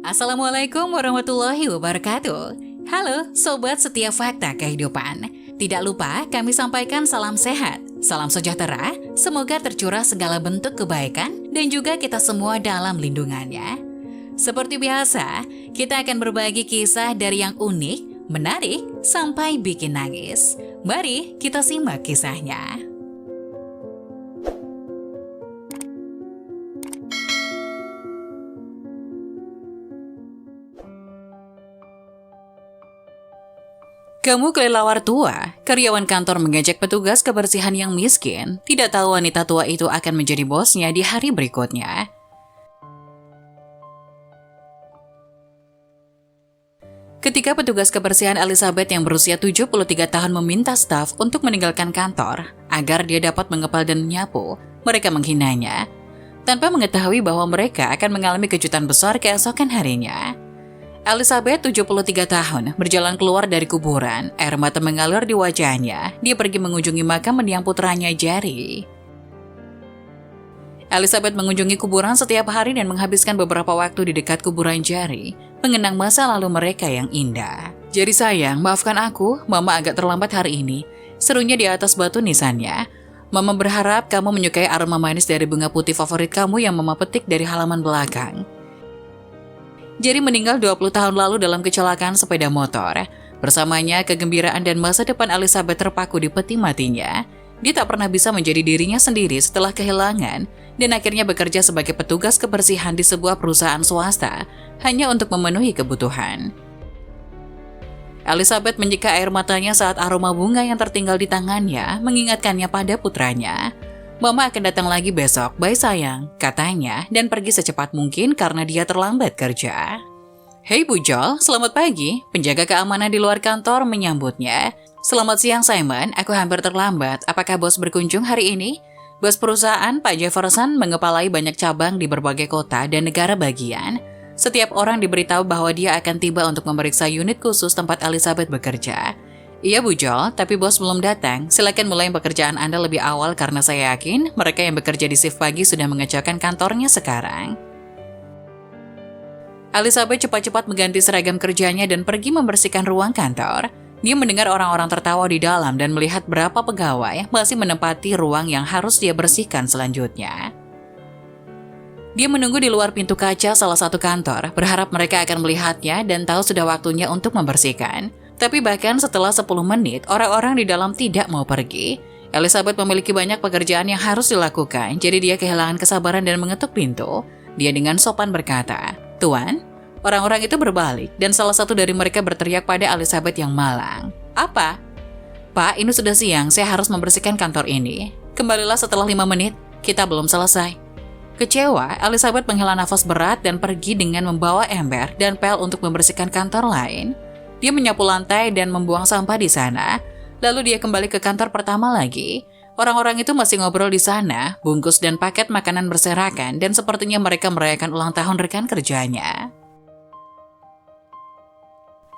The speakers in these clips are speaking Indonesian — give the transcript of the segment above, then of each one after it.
Assalamualaikum warahmatullahi wabarakatuh. Halo Sobat Setia Fakta Kehidupan. Tidak lupa kami sampaikan salam sehat, salam sejahtera, semoga tercurah segala bentuk kebaikan dan juga kita semua dalam lindungannya. Seperti biasa, kita akan berbagi kisah dari yang unik, menarik, sampai bikin nangis. Mari kita simak kisahnya. Kamu kelelawar tua, karyawan kantor mengejek petugas kebersihan yang miskin, tidak tahu wanita tua itu akan menjadi bosnya di hari berikutnya. Ketika petugas kebersihan Elizabeth yang berusia 73 tahun meminta staf untuk meninggalkan kantor agar dia dapat mengepal dan menyapu, mereka menghinanya, tanpa mengetahui bahwa mereka akan mengalami kejutan besar keesokan harinya. Elizabeth, 73 tahun, berjalan keluar dari kuburan. Air mata mengalir di wajahnya. Dia pergi mengunjungi makam mendiang putranya, Jerry. Elizabeth mengunjungi kuburan setiap hari dan menghabiskan beberapa waktu di dekat kuburan Jerry, mengenang masa lalu mereka yang indah. Jerry sayang, maafkan aku, Mama agak terlambat hari ini. Serunya di atas batu nisannya. Mama berharap kamu menyukai aroma manis dari bunga putih favorit kamu yang Mama petik dari halaman belakang. Jerry meninggal 20 tahun lalu dalam kecelakaan sepeda motor. Bersamanya, kegembiraan dan masa depan Elizabeth terpaku di peti matinya. Dia tak pernah bisa menjadi dirinya sendiri setelah kehilangan, dan akhirnya bekerja sebagai petugas kebersihan di sebuah perusahaan swasta, hanya untuk memenuhi kebutuhan. Elizabeth menyeka air matanya saat aroma bunga yang tertinggal di tangannya mengingatkannya pada putranya. Mama akan datang lagi besok, bye sayang, katanya, dan pergi secepat mungkin karena dia terlambat kerja. Hei Bujol, selamat pagi, penjaga keamanan di luar kantor menyambutnya. Selamat siang Simon, aku hampir terlambat, apakah bos berkunjung hari ini? Bos perusahaan, Pak Jefferson, mengepalai banyak cabang di berbagai kota dan negara bagian. Setiap orang diberitahu bahwa dia akan tiba untuk memeriksa unit khusus tempat Elizabeth bekerja. Iya Bu Jol, tapi bos belum datang. Silakan mulai pekerjaan Anda lebih awal karena saya yakin mereka yang bekerja di shift pagi sudah mengecilkan kantornya sekarang. Elizabeth cepat-cepat mengganti seragam kerjanya dan pergi membersihkan ruang kantor. Dia mendengar orang-orang tertawa di dalam dan melihat berapa pegawai masih menempati ruang yang harus dia bersihkan selanjutnya. Dia menunggu di luar pintu kaca salah satu kantor, berharap mereka akan melihatnya dan tahu sudah waktunya untuk membersihkan. Tapi bahkan setelah 10 menit, orang-orang di dalam tidak mau pergi. Elizabeth memiliki banyak pekerjaan yang harus dilakukan, jadi dia kehilangan kesabaran dan mengetuk pintu. Dia dengan sopan berkata, "Tuan?" Orang-orang itu berbalik, dan salah satu dari mereka berteriak pada Elizabeth yang malang. "Apa?" "Pak, ini sudah siang, saya harus membersihkan kantor ini. Kembalilah setelah 5 menit, kita belum selesai." Kecewa, Elizabeth menghela nafas berat dan pergi dengan membawa ember dan pel untuk membersihkan kantor lain. Dia menyapu lantai dan membuang sampah di sana. Lalu dia kembali ke kantor pertama lagi. Orang-orang itu masih ngobrol di sana, bungkus dan paket makanan berserakan, dan sepertinya mereka merayakan ulang tahun rekan kerjanya.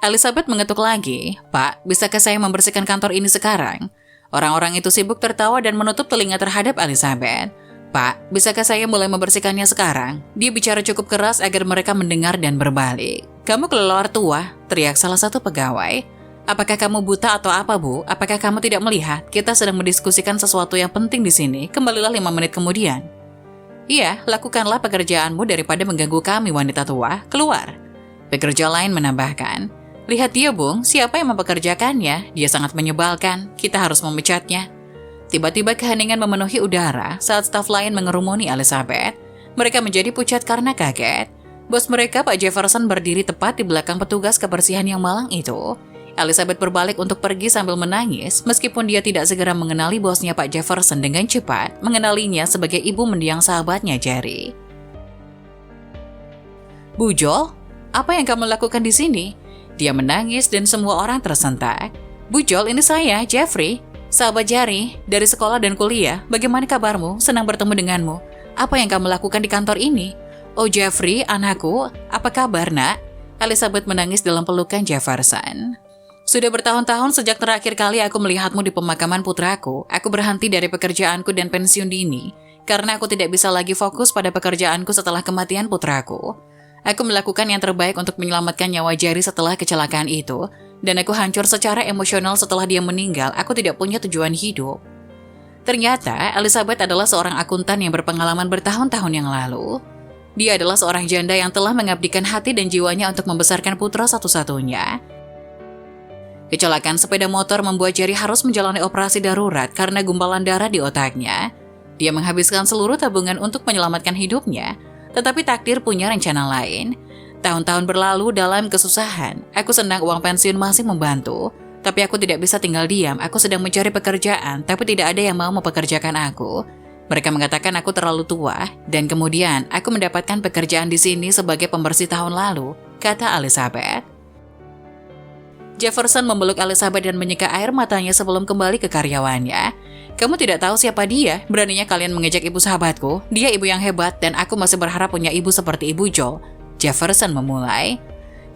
Elizabeth mengetuk lagi, "Pak, bisakah saya membersihkan kantor ini sekarang?" Orang-orang itu sibuk tertawa dan menutup telinga terhadap Elizabeth. "Pak, bisakah saya mulai membersihkannya sekarang?" Dia bicara cukup keras agar mereka mendengar dan berbalik. "Kamu kelelawar tua," teriak salah satu pegawai. "Apakah kamu buta atau apa, Bu? Apakah kamu tidak melihat? Kita sedang mendiskusikan sesuatu yang penting di sini. Kembalilah 5 menit kemudian." "Iya, lakukanlah pekerjaanmu daripada mengganggu kami, wanita tua. Keluar." Pekerja lain menambahkan, "Lihat dia, Bung. Siapa yang mempekerjakannya? Dia sangat menyebalkan. Kita harus memecatnya." Tiba-tiba keheningan memenuhi udara saat staf lain mengerumuni Elizabeth. Mereka menjadi pucat karena kaget. Bos mereka, Pak Jefferson, berdiri tepat di belakang petugas kebersihan yang malang itu. Elizabeth berbalik untuk pergi sambil menangis, meskipun dia tidak segera mengenali bosnya Pak Jefferson dengan cepat, mengenalinya sebagai ibu mendiang sahabatnya Jerry. "Bu Jol, apa yang kamu lakukan di sini?" Dia menangis dan semua orang tersentak. "Bu Jol, ini saya, Jeffrey. Sahabat Jerry, dari sekolah dan kuliah. Bagaimana kabarmu? Senang bertemu denganmu. Apa yang kamu lakukan di kantor ini?" "Oh Jeffrey, anakku, apa kabar nak?" Elizabeth menangis dalam pelukan Jefferson. "Sudah bertahun-tahun sejak terakhir kali aku melihatmu di pemakaman putraku. Aku berhenti dari pekerjaanku dan pensiun dini, karena aku tidak bisa lagi fokus pada pekerjaanku setelah kematian putraku. Aku melakukan yang terbaik untuk menyelamatkan nyawa Jerry setelah kecelakaan itu, dan aku hancur secara emosional setelah dia meninggal. Aku tidak punya tujuan hidup. Ternyata, Elizabeth adalah seorang akuntan yang berpengalaman bertahun-tahun yang lalu. Dia adalah seorang janda yang telah mengabdikan hati dan jiwanya untuk membesarkan putra satu-satunya. Kecelakaan sepeda motor membuat Jerry harus menjalani operasi darurat karena gumpalan darah di otaknya. Dia menghabiskan seluruh tabungan untuk menyelamatkan hidupnya, tetapi takdir punya rencana lain. Tahun-tahun berlalu dalam kesusahan. Aku senang uang pensiun masih membantu, tapi aku tidak bisa tinggal diam. Aku sedang mencari pekerjaan, tapi tidak ada yang mau mempekerjakan aku. Mereka mengatakan aku terlalu tua, dan kemudian aku mendapatkan pekerjaan di sini sebagai pembersih tahun lalu, kata Elizabeth. Jefferson memeluk Elizabeth dan menyeka air matanya sebelum kembali ke karyawannya. Kamu tidak tahu siapa dia, beraninya kalian mengejek ibu sahabatku. Dia ibu yang hebat dan aku masih berharap punya ibu seperti ibu Joel. Jefferson memulai.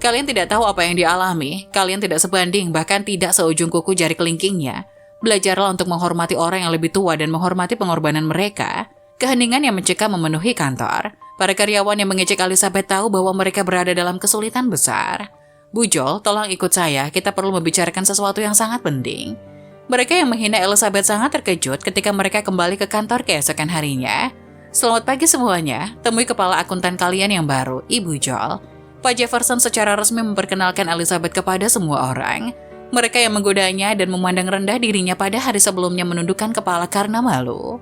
Kalian tidak tahu apa yang dialami, kalian tidak sebanding, bahkan tidak seujung kuku jari kelingkingnya. Belajarlah untuk menghormati orang yang lebih tua dan menghormati pengorbanan mereka. Keheningan yang mencekam memenuhi kantor. Para karyawan yang mengejek Elizabeth tahu bahwa mereka berada dalam kesulitan besar. Bu Joel, tolong ikut saya, kita perlu membicarakan sesuatu yang sangat penting. Mereka yang menghina Elizabeth sangat terkejut ketika mereka kembali ke kantor keesokan harinya. Selamat pagi semuanya, temui kepala akuntan kalian yang baru, Ibu Joel. Pak Jefferson secara resmi memperkenalkan Elizabeth kepada semua orang. Mereka yang menggodanya dan memandang rendah dirinya pada hari sebelumnya menundukkan kepala karena malu.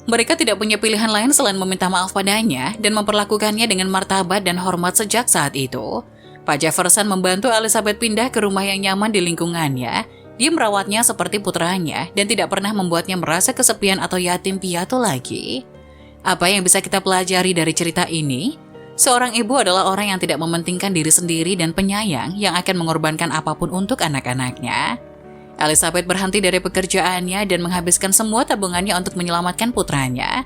Mereka tidak punya pilihan lain selain meminta maaf padanya dan memperlakukannya dengan martabat dan hormat sejak saat itu. Pak Jefferson membantu Elizabeth pindah ke rumah yang nyaman di lingkungannya. Dia merawatnya seperti putranya dan tidak pernah membuatnya merasa kesepian atau yatim piatu lagi. Apa yang bisa kita pelajari dari cerita ini? Seorang ibu adalah orang yang tidak mementingkan diri sendiri dan penyayang yang akan mengorbankan apapun untuk anak-anaknya. Elizabeth berhenti dari pekerjaannya dan menghabiskan semua tabungannya untuk menyelamatkan putranya.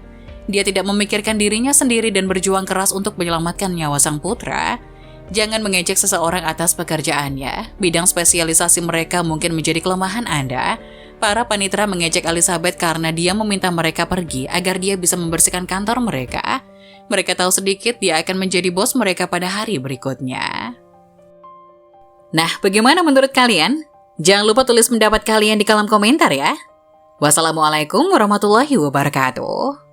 Dia tidak memikirkan dirinya sendiri dan berjuang keras untuk menyelamatkan nyawa sang putra. Jangan mengejek seseorang atas pekerjaannya. Bidang spesialisasi mereka mungkin menjadi kelemahan Anda. Para panitera mengejek Elizabeth karena dia meminta mereka pergi agar dia bisa membersihkan kantor mereka. Mereka tahu sedikit dia akan menjadi bos mereka pada hari berikutnya. Nah, bagaimana menurut kalian? Jangan lupa tulis pendapat kalian di kolom komentar ya. Wassalamualaikum warahmatullahi wabarakatuh.